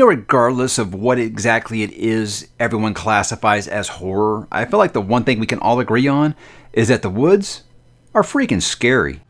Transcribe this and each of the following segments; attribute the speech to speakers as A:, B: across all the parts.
A: Regardless of what exactly it is everyone classifies as horror, I feel like the one thing we can all agree on is that the woods are freaking scary.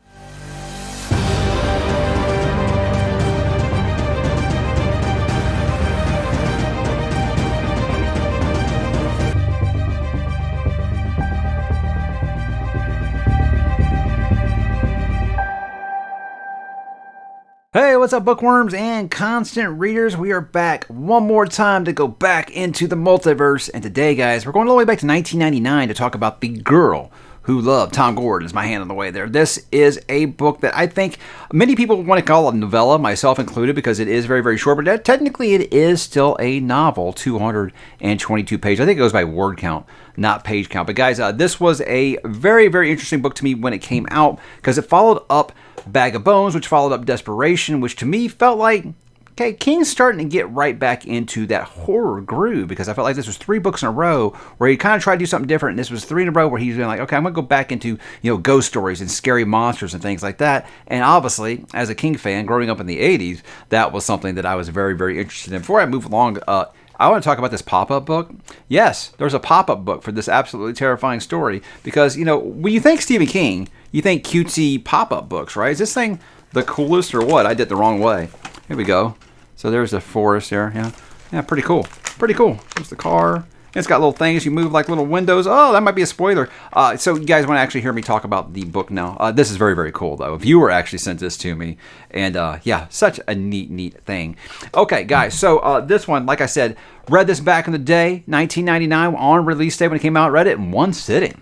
A: Hey, what's up, bookworms and constant readers? We are back one more time to go back into the multiverse. And today, guys, we're going all the way back to 1999 to talk about The Girl Who Loved Tom Gordon. Is my hand on the way there. This is a book that I think many people want to call a novella, myself included, because it is very, very short. But technically, it is still a novel, 222 pages. I think it goes by word count, not page count. But guys, this was a very, very interesting book to me when it came out because it followed up Bag of Bones, which followed up Desperation, which to me felt like, okay, King's starting to get right back into that horror groove, because I felt like this was 3 books in a row where he kind of tried to do something different, and this was 3 in a row where he's been like, okay, I'm going to go back into, ghost stories and scary monsters and things like that. And obviously, as a King fan, growing up in the 80s, that was something that I was very, very interested in. Before I move along, I want to talk about this pop-up book. Yes, there's a pop-up book for this absolutely terrifying story, because, when you think Stephen King, you think cutesy pop-up books, right? Is this thing the coolest or what? I did the wrong way. Here we go. So there's the forest there. Yeah, pretty cool. Pretty cool. There's the car. It's got little things. You move like little windows. Oh, that might be a spoiler. So you guys want to actually hear me talk about the book now. This is very, very cool, though. A viewer actually sent this to me. And yeah, such a neat thing. Okay, guys. So this one, like I said, read this back in the day, 1999, on release day when it came out. Read it in one sitting.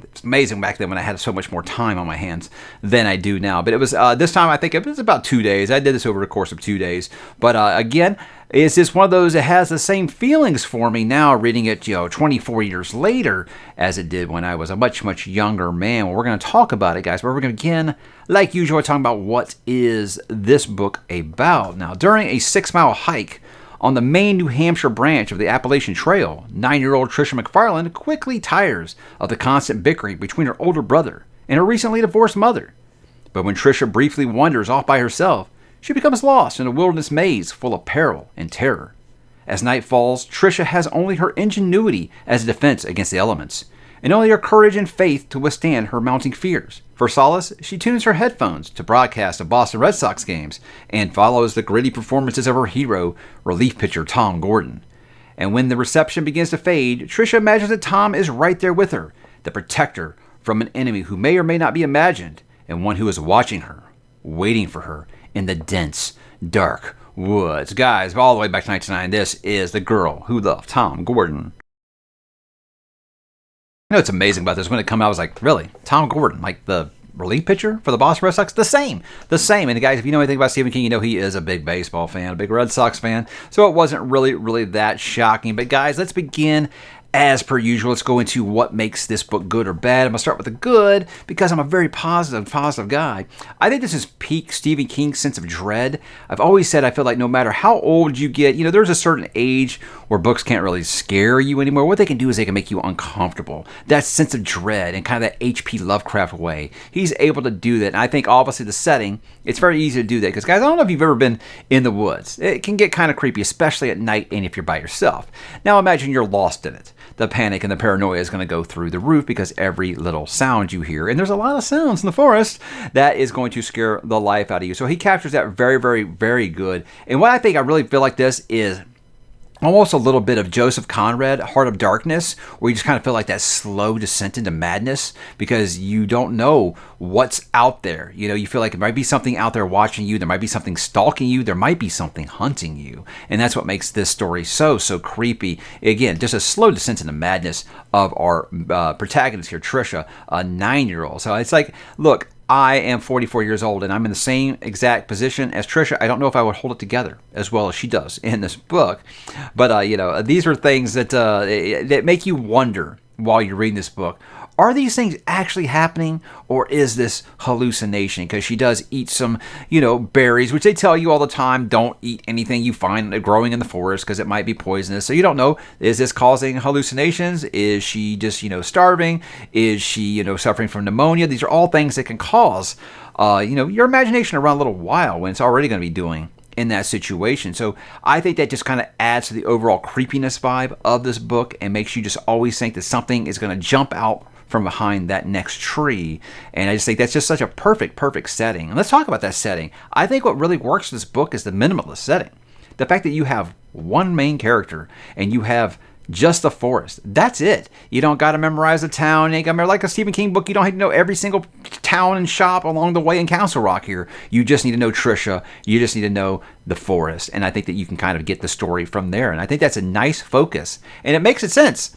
A: It's amazing back then when I had so much more time on my hands than I do now. But it was this time, I think it was about 2 days. I did this over the course of 2 days. But again, it's just one of those that has the same feelings for me now, reading it 24 years later as it did when I was a much, much younger man. Well, we're going to talk about it, guys. But we're going to begin, like usual, talking about what is this book about. Now, during a 6-mile hike on the main New Hampshire branch of the Appalachian Trail, 9-year-old Trisha McFarland quickly tires of the constant bickering between her older brother and her recently divorced mother. But when Trisha briefly wanders off by herself, she becomes lost in a wilderness maze full of peril and terror. As night falls, Trisha has only her ingenuity as a defense against the elements, and only her courage and faith to withstand her mounting fears. For solace, she tunes her headphones to broadcasts of Boston Red Sox games and follows the gritty performances of her hero, relief pitcher Tom Gordon. And when the reception begins to fade, Trisha imagines that Tom is right there with her, the protector from an enemy who may or may not be imagined, and one who is watching her, waiting for her in the dense, dark woods. Guys, all the way back to 1999, this is The Girl Who Loved Tom Gordon. It's amazing about this. When it came out, I was like, really? Tom Gordon, like the relief pitcher for the Boston Red Sox? The same. And guys, if you know anything about Stephen King, you know he is a big baseball fan, a big Red Sox fan. So it wasn't really that shocking. But guys, let's begin. As per usual, let's go into what makes this book good or bad. I'm going to start with the good because I'm a very positive guy. I think this is peak Stephen King's sense of dread. I've always said I feel like no matter how old you get, there's a certain age where books can't really scare you anymore. What they can do is they can make you uncomfortable. That sense of dread and kind of that H.P. Lovecraft way. He's able to do that. And I think obviously the setting, it's very easy to do that. Because guys, I don't know if you've ever been in the woods. It can get kind of creepy, especially at night and if you're by yourself. Now imagine you're lost in it. The panic and the paranoia is going to go through the roof because every little sound you hear, and there's a lot of sounds in the forest, that is going to scare the life out of you. So he captures that very, very, very good. And what I think I really feel like this is almost a little bit of Joseph Conrad, Heart of Darkness, where you just kind of feel like that slow descent into madness because you don't know what's out there. You feel like there might be something out there watching you. There might be something stalking you. There might be something hunting you. And that's what makes this story so creepy. Again, just a slow descent into madness of our protagonist here, Trisha, a 9-year-old. So it's like, look, I am 44 years old, and I'm in the same exact position as Trisha. I don't know if I would hold it together as well as she does in this book. But, these are things that make you wonder while you're reading this book. Are these things actually happening, or is this hallucination? Because she does eat some, berries, which they tell you all the time, don't eat anything you find growing in the forest because it might be poisonous. So you don't know, is this causing hallucinations? Is she just, starving? Is she, suffering from pneumonia? These are all things that can cause, your imagination to run a little wild when it's already going to be doing in that situation. So I think that just kind of adds to the overall creepiness vibe of this book and makes you just always think that something is going to jump out from behind that next tree. And I just think that's just such a perfect setting. And let's talk about that setting. I think what really works in this book is the minimalist setting. The fact that you have one main character and you have just the forest. That's it. You don't got to memorize the town. You ain't got to memorize, like a Stephen King book, you don't have to know every single town and shop along the way in Council Rock here. You just need to know Trisha. You just need to know the forest. And I think that you can kind of get the story from there. And I think that's a nice focus. And it makes sense.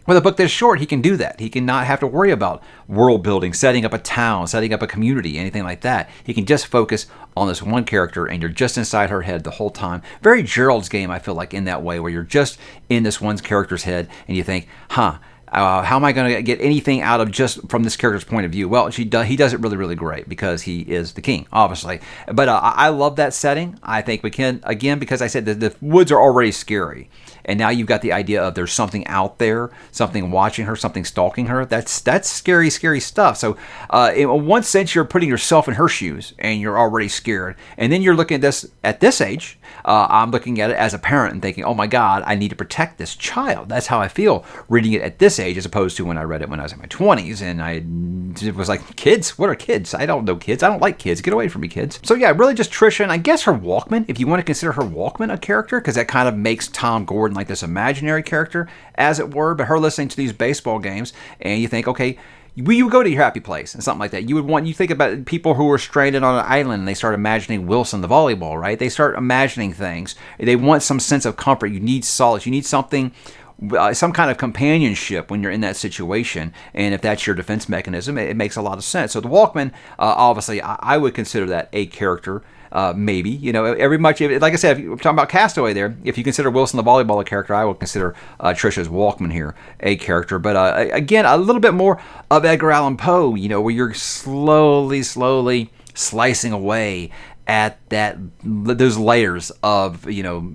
A: With a book that's short, he can do that. He can not have to worry about world building, setting up a town, setting up a community, anything like that. He can just focus on this one character, and you're just inside her head the whole time. Very Gerald's Game, I feel like, in that way, where you're just in this one character's head, and you think, how am I going to get anything out of just from this character's point of view? Well, he does it really great because he is the king, obviously. But I love that setting. I think we can, again, because I said the woods are already scary. And now you've got the idea of there's something out there, something watching her, something stalking her. That's scary stuff. So in one sense, you're putting yourself in her shoes and you're already scared. And then you're looking at this age. I'm looking at it as a parent and thinking, oh my God, I need to protect this child. That's how I feel reading it at this age, as opposed to when I read it when I was in my 20s. And it was like, kids? What are kids? I don't know kids. I don't like kids. Get away from me, kids. So yeah, really just Trisha, and I guess her Walkman, if you want to consider her Walkman a character, because that kind of makes Tom Gordon like this imaginary character, as it were. But her listening to these baseball games, and you think, okay, you go to your happy place and something like that. You think about people who are stranded on an island and they start imagining Wilson the volleyball, right? They start imagining things. They want some sense of comfort. You need solace. You need something, some kind of companionship when you're in that situation. And if that's your defense mechanism, it makes a lot of sense. So the Walkman, obviously, I would consider that a character. Maybe, like I said, if you're talking about Castaway there, if you consider Wilson the volleyball a character, I would consider Trisha's Walkman here a character. But again, a little bit more of Edgar Allan Poe, where you're slowly slicing away at those layers of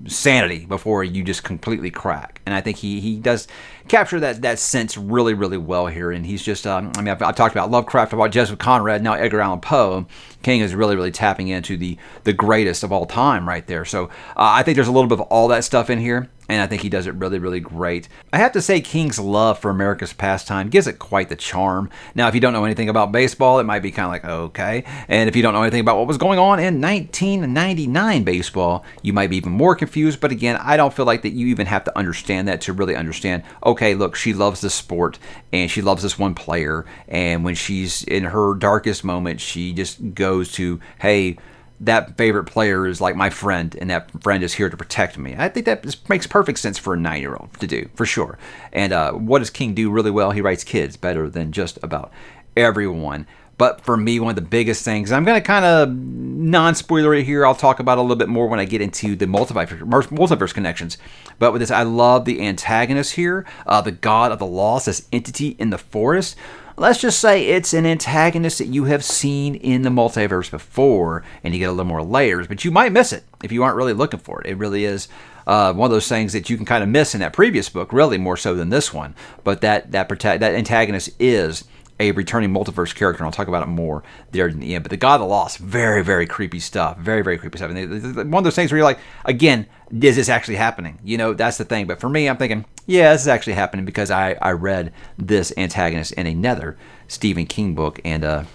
A: sanity before you just completely crack. And I think he does capture that sense really well here. And he's just I've talked about Lovecraft, about Joseph Conrad, now Edgar Allan Poe. King is really tapping into the greatest of all time right there. So I think there's a little bit of all that stuff in here, and I think he does it really great. I have to say, King's love for America's pastime gives it quite the charm. Now, if you don't know anything about baseball, it might be kind of like, okay. And if you don't know anything about what was going on in 1999 baseball, you might be even more confused. But again, I don't feel like that you even have to understand that to really understand, okay, look, she loves the sport, and she loves this one player, and when she's in her darkest moment, she just goes to, hey, that favorite player is like my friend, and that friend is here to protect me. I think that just makes perfect sense for a 9-year-old to do, for sure. And what does King do really well? He writes kids better than just about everyone. But for me, one of the biggest things, I'm going to kind of non-spoiler it here. I'll talk about it a little bit more when I get into the multiverse connections. But with this, I love the antagonist here, the god of the lost, this entity in the forest. Let's just say it's an antagonist that you have seen in the multiverse before, and you get a little more layers, but you might miss it if you aren't really looking for it. It really is one of those things that you can kind of miss in that previous book, really more so than this one. But that antagonist is a returning multiverse character, and I'll talk about it more there in the end. But the God of the Lost, very creepy stuff. Very creepy stuff. And one of those things where you're like, again, is this actually happening? That's the thing. But for me, I'm thinking, yeah, this is actually happening because I read this antagonist in another Stephen King book, and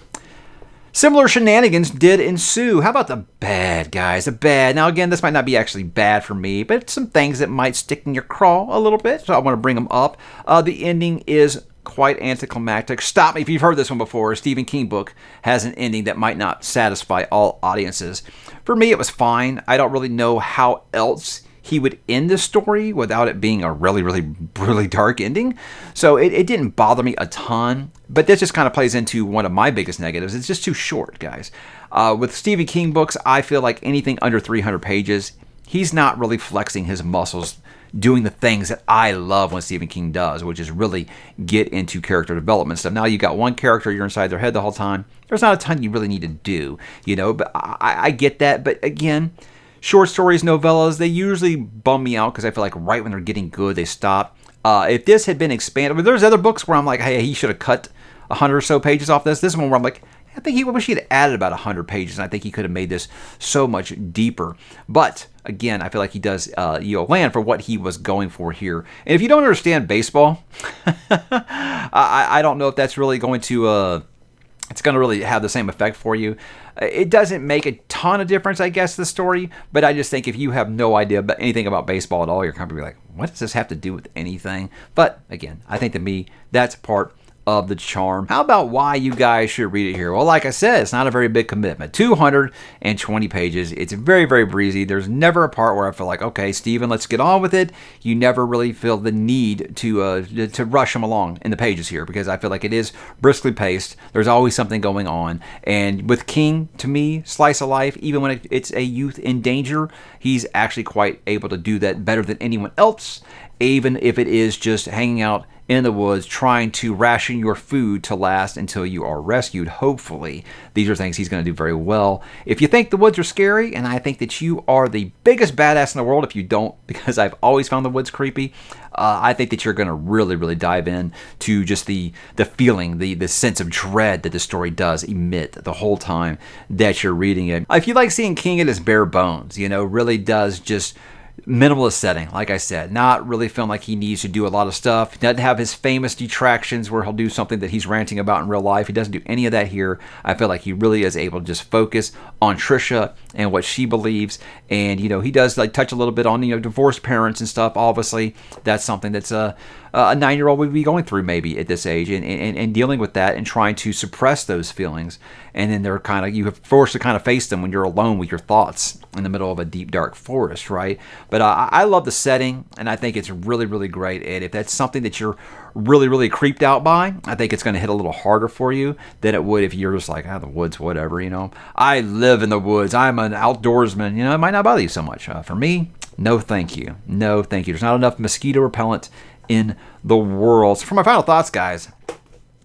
A: similar shenanigans did ensue. How about the bad guys? The bad. Now, again, this might not be actually bad for me, but some things that might stick in your craw a little bit, so I want to bring them up. The ending is quite anticlimactic. Stop me if you've heard this one before. A Stephen King book has an ending that might not satisfy all audiences. For me, it was fine. I don't really know how else he would end the story without it being a really dark ending. So it didn't bother me a ton, but this just kind of plays into one of my biggest negatives. It's just too short, guys. With Stephen King books, I feel like anything under 300 pages, he's not really flexing his muscles doing the things that I love when Stephen King does, which is really get into character development stuff. Now you got one character, you're inside their head the whole time. There's not a ton you really need to do, but I get that. But again, short stories, novellas, they usually bum me out because I feel like right when they're getting good, they stop. If this had been expanded, there's other books where I'm like, hey, he should have cut 100 or so pages off this. This one where I'm like, I think he wish he had added about 100 pages, and I think he could have made this so much deeper. But again, I feel like he does land for what he was going for here. And if you don't understand baseball, I don't know if that's really going to it's going to really have the same effect for you. It doesn't make a ton of difference, I guess, the story, but I just think if you have no idea about anything about baseball at all, you're going to be like, what does this have to do with anything? But again, I think to me, that's part of the charm. How about why you guys should read it here? Well, like I said, it's not a very big commitment. 220 pages. It's very, very breezy. There's never a part where I feel like, okay, Steven, let's get on with it. You never really feel the need to rush them along in the pages here, because I feel like it is briskly paced. There's always something going on. And with King, to me, slice of life, even when it's a youth in danger, he's actually quite able to do that better than anyone else, even if it is just hanging out in the woods trying to ration your food to last until you are rescued. Hopefully, these are things he's going to do very well. If you think the woods are scary, and I think that you are the biggest badass in the world if you don't, because I've always found the woods creepy, I think that you're going to really, really dive in to just the feeling, the sense of dread that the story does emit the whole time that you're reading it. If you like seeing King at his bare bones, really does just minimalist setting, like I said, not really feeling like he needs to do a lot of stuff. He doesn't have his famous detractions where he'll do something that he's ranting about in real life. He doesn't do any of that here. I feel like he really is able to just focus on Trisha and what she believes. And, he does like touch a little bit on, divorced parents and stuff. Obviously, that's something that's a 9-year-old would be going through maybe at this age, and dealing with that and trying to suppress those feelings. And then you're forced to kind of face them when you're alone with your thoughts in the middle of a deep, dark forest, right? But I love the setting, and I think it's really, really great. And if that's something that you're really, really creeped out by, I think it's going to hit a little harder for you than it would if you're just like, the woods, whatever, I live in the woods. I'm an outdoorsman. It might not bother you so much. For me, no thank you. No thank you. There's not enough mosquito repellent in the world. So for my final thoughts, guys,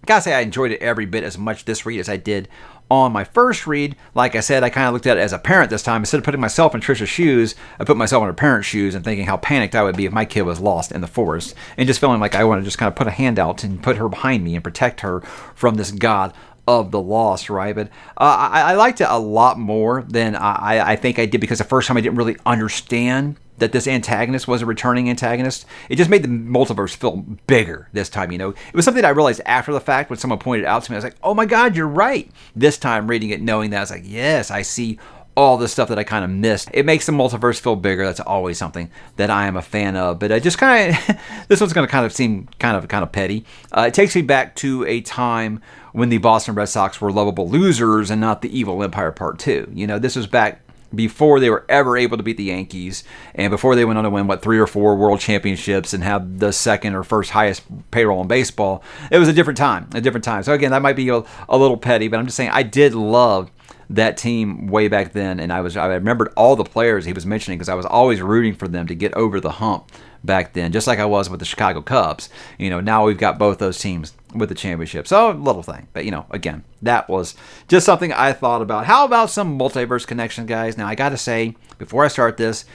A: gotta say I enjoyed it every bit as much this read as I did on my first read. Like I said, I kind of looked at it as a parent this time. Instead of putting myself in Trisha's shoes, I put myself in her parents' shoes and thinking how panicked I would be if my kid was lost in the forest, and just feeling like I want to just kind of put a hand out and put her behind me and protect her from this god of the lost, right? But I liked it a lot more than I think I did, because the first time I didn't really understand that this antagonist was a returning antagonist. It just made the multiverse feel bigger this time, It was something that I realized after the fact when someone pointed it out to me. I was like, oh my God, you're right. This time reading it, knowing that, I was like, yes, I see all the stuff that I kind of missed. It makes the multiverse feel bigger. That's always something that I am a fan of. But I just kind of, this one's going to kind of seem kind of petty. It takes me back to a time when the Boston Red Sox were lovable losers and not the evil Empire Part 2. This was back before they were ever able to beat the Yankees, and before they went on to win, 3 or 4 world championships and have the second or first highest payroll in baseball. It was a different time. So again, that might be a little petty, but I'm just saying I did love that team way back then, and I remembered all the players he was mentioning because I was always rooting for them to get over the hump back then, just like I was with the Chicago Cubs. Now we've got both those teams with the championship. So, little thing. But, again, that was just something I thought about. How about some Multiverse Connections, guys? Now, I got to say, before I start this,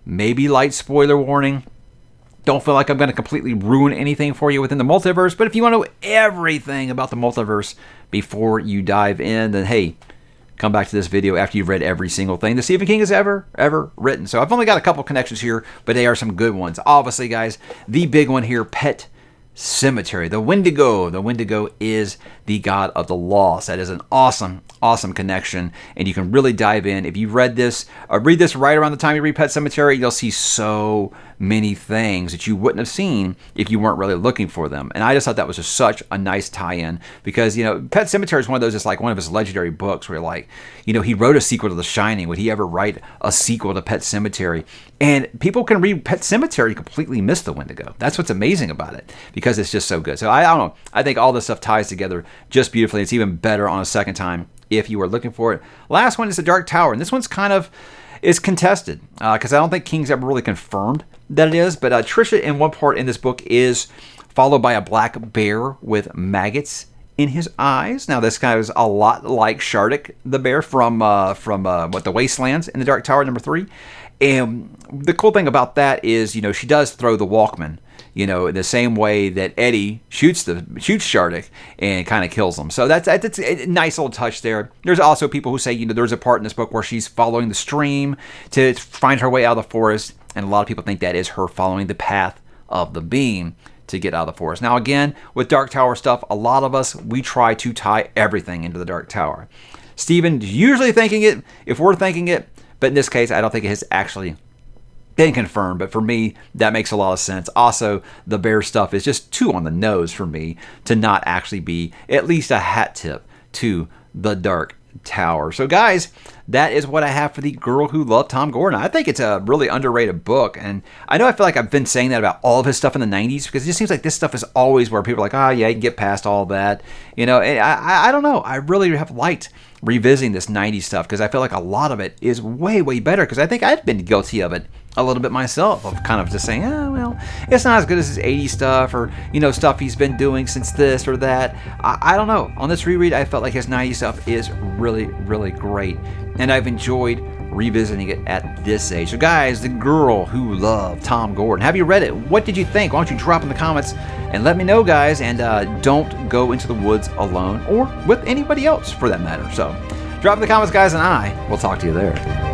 A: maybe light spoiler warning. Don't feel like I'm going to completely ruin anything for you within the multiverse, but if you want to know everything about the multiverse before you dive in, then hey, come back to this video after you've read every single thing that Stephen King has ever written. So I've only got a couple connections here, but they are some good ones. Obviously, guys, the big one here, Pet Cemetery. The Wendigo. The Wendigo is the god of the lost. That is an awesome connection, and you can really dive in. If you read this right around the time you read Pet Cemetery, you'll see so many things that you wouldn't have seen if you weren't really looking for them. And I just thought that was just such a nice tie-in, because Pet Cemetery is one of those, it's like one of his legendary books where he wrote a sequel to The Shining. Would he ever write a sequel to Pet Cemetery? And people can read Pet Cemetery and completely miss the Wendigo. That's what's amazing about it, because it's just so good. So I don't know. I think all this stuff ties together just beautifully. It's even better on a second time if you were looking for it. Last one is The Dark Tower, and this one's is contested because I don't think King's ever really confirmed that it is. But Trisha, in one part in this book, is followed by a black bear with maggots in his eyes. Now, this guy is a lot like Shardik, the bear from The Wastelands in The Dark Tower #3. And the cool thing about that is, she does throw the Walkman, the same way that Eddie shoots Shardik and kind of kills him. So that's a nice little touch there. There's also people who say, there's a part in this book where she's following the stream to find her way out of the forest, and a lot of people think that is her following the path of the beam to get out of the forest. Now again, with Dark Tower stuff, a lot of us, we try to tie everything into the Dark Tower. Steven's usually thinking it, if we're thinking it, but in this case, I don't think it has actually been confirmed, but for me, that makes a lot of sense. Also, the bear stuff is just too on the nose for me to not actually be at least a hat tip to the Dark Tower. So guys, that is what I have for The Girl Who Loved Tom Gordon. I think it's a really underrated book, and I know I feel like I've been saying that about all of his stuff in the 90s, because it just seems like this stuff is always where people are like, oh yeah, you can get past all that. And I don't know. I really have liked revisiting this 90s stuff, because I feel like a lot of it is way, way better, because I think I've been guilty of it a little bit myself, of kind of just saying, it's not as good as his 80s stuff, or, stuff he's been doing since this or that. I don't know. On this reread, I felt like his 90s stuff is really, really great, and I've enjoyed revisiting it at this age. So guys, The Girl Who Loved Tom Gordon. Have you read it? What did you think? Why don't you drop in the comments and let me know, guys, and don't go into the woods alone, or with anybody else for that matter. So drop in the comments, guys, and I will talk to you there.